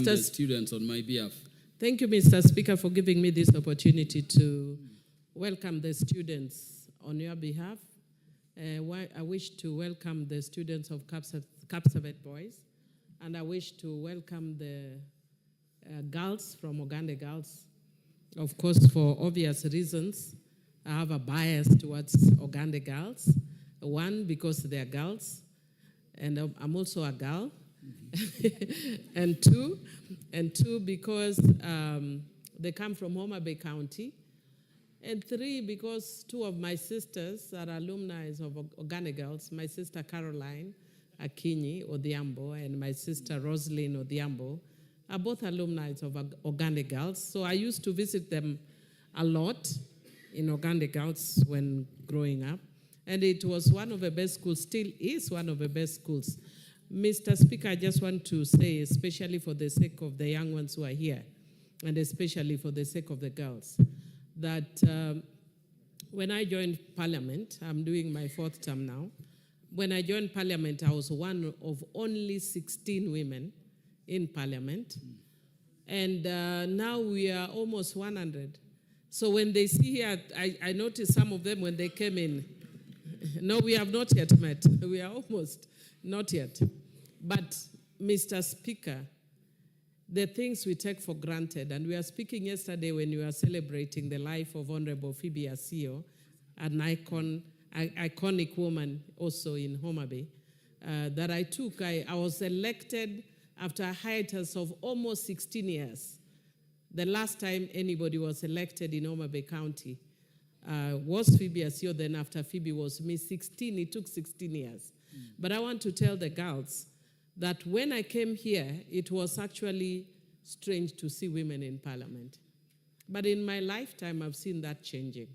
The students on my behalf. Thank you, Mr. Speaker, for giving me this opportunity to welcome the students on your behalf. I wish to welcome the students of Kapsabet Boys, and I wish to welcome the girls from Ogande Girls. Of course, for obvious reasons, I have a bias towards Ogande Girls. One, because they're girls, and I'm also a girl. and two, because they come from Homa Bay County. And three, because two of my sisters are alumni of Ogande Girls. My sister Caroline Akinyi Odhiambo and my sister Roslyn Odhiambo are both alumni of Ogande Girls. So I used to visit them a lot in Ogande Girls when growing up. And it was one of the best schools, still is one of the best schools. Mr. Speaker, I just want to say, especially for the sake of the young ones who are here, and especially for the sake of the girls, that when I joined Parliament, I'm doing my 4th term now. When I joined Parliament, I was one of only 16 women in Parliament. And now we are almost 100. So when they see here, I noticed some of them when they came in. No, we have not yet met. We are almost. Not yet. But, Mr. Speaker, the things we take for granted, and we were speaking yesterday when we were celebrating the life of Honorable Phoebe Asio, an iconic woman also in Homa Bay, that I took. I was elected after a hiatus of almost 16 years. The last time anybody was elected in Homa Bay County was Phoebe Asio. Then after Phoebe was me, 16. It took 16 years. But I want to tell the girls that when I came here, it was actually strange to see women in Parliament. But in my lifetime, I've seen that changing.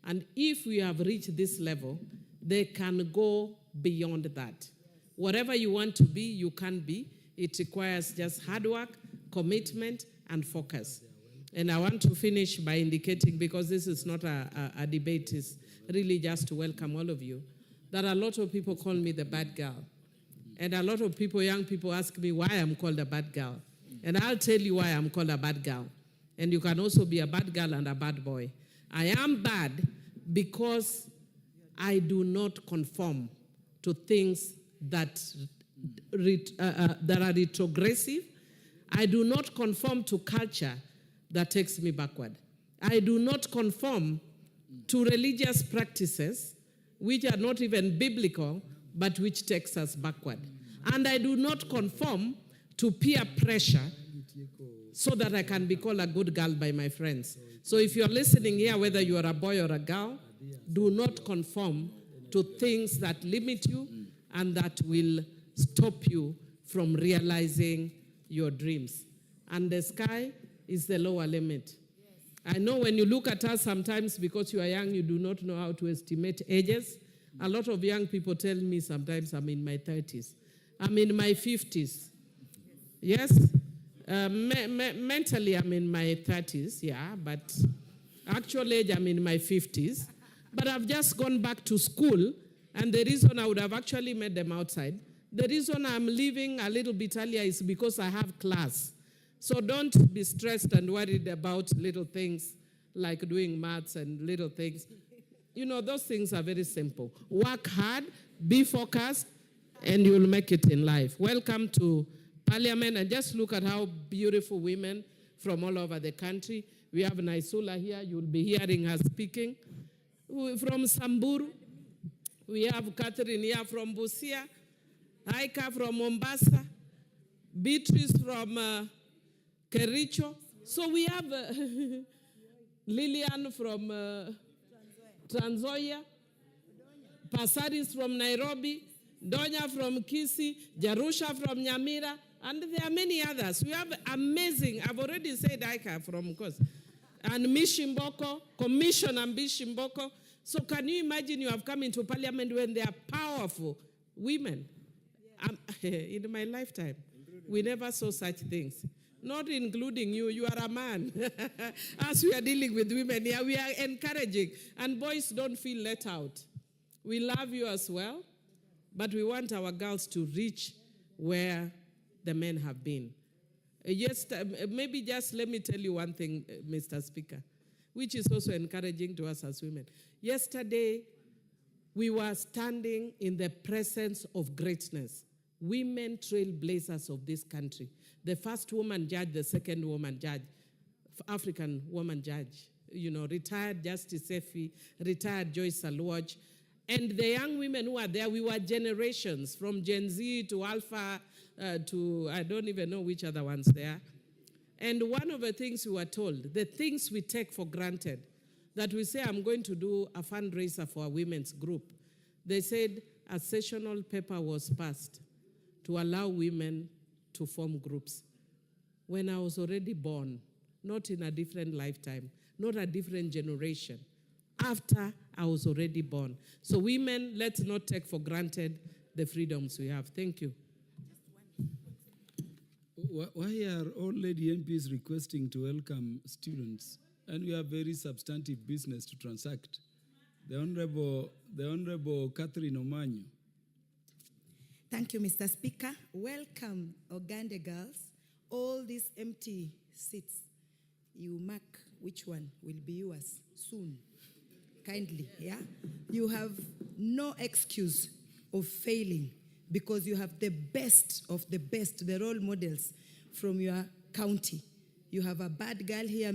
And if we have reached this level, they can go beyond that. Whatever you want to be, you can be. It requires just hard work, commitment, and focus. And I want to finish by indicating, because this is not a debate, it's really just to welcome all of you, that a lot of people call me the bad girl. And a lot of people, young people, ask me why I'm called a bad girl. And I'll tell you why I'm called a bad girl. And you can also be a bad girl and a bad boy. I am bad because I do not conform to things that are retrogressive. I do not conform to culture that takes me backward. I do not conform to religious practices which are not even biblical, but which takes us backward. And I do not conform to peer pressure so that I can be called a good girl by my friends. So if you're listening here, whether you are a boy or a girl, do not conform to things that limit you and that will stop you from realizing your dreams. And the sky is the lower limit. I know when you look at us sometimes, because you are young, you do not know how to estimate ages. A lot of young people tell me sometimes I'm in my 30s. I'm in my 50s. Yes? Mentally, I'm in my 30s, yeah, but actual age, I'm in my 50s. But I've just gone back to school, and the reason I would have actually met them outside, the reason I'm leaving a little bit earlier is because I have class. So don't be stressed and worried about little things like doing maths and little things. You know, those things are very simple. Work hard, be focused, and you'll make it in life. Welcome to Parliament, and just look at how beautiful women from all over the country. We have Naisula here. You'll be hearing her speaking. From Samburu. We have Catherine here from Busia. Aika from Mombasa. Beatrice from Kericho. So we have Lillian from Trans Nzoia, Pasaris from Nairobi, Donya from Kisii, Jarusha from Nyamira, and there are many others. We have amazing, I've already said Aika from course, and Mishimboko, Commissioner Mishimboko. So can you imagine you have come into Parliament when there are powerful women? In my lifetime, we never saw such things. Not including you. You are a man. As we are dealing with women here, we are encouraging. And boys, don't feel let out. We love you as well, but we want our girls to reach where the men have been. Maybe just let me tell you one thing, Mr. Speaker, which is also encouraging to us as women. Yesterday, we were standing in the presence of greatness. Women trailblazers of this country. The first woman judge, the second woman judge, African woman judge. Retired Justice Effie, retired Joyce Alwaj. And the young women who are there, we were generations, from Gen Z to Alpha to I don't even know which other ones there. And one of the things we were told, the things we take for granted, that we say, I'm going to do a fundraiser for a women's group. They said a sessional paper was passed to allow women to form groups. When I was already born, not in a different lifetime, not a different generation, after I was already born. So women, let's not take for granted the freedoms we have. Thank you. Why are all lady MPs requesting to welcome students? And we have very substantive business to transact. The Honorable Catherine Omanyo. Thank you, Mr. Speaker. Welcome, Ogande girls. All these empty seats, you mark which one will be yours soon. Kindly, yeah? You have no excuse of failing because you have the best of the best, the role models from your county. You have a bad girl here.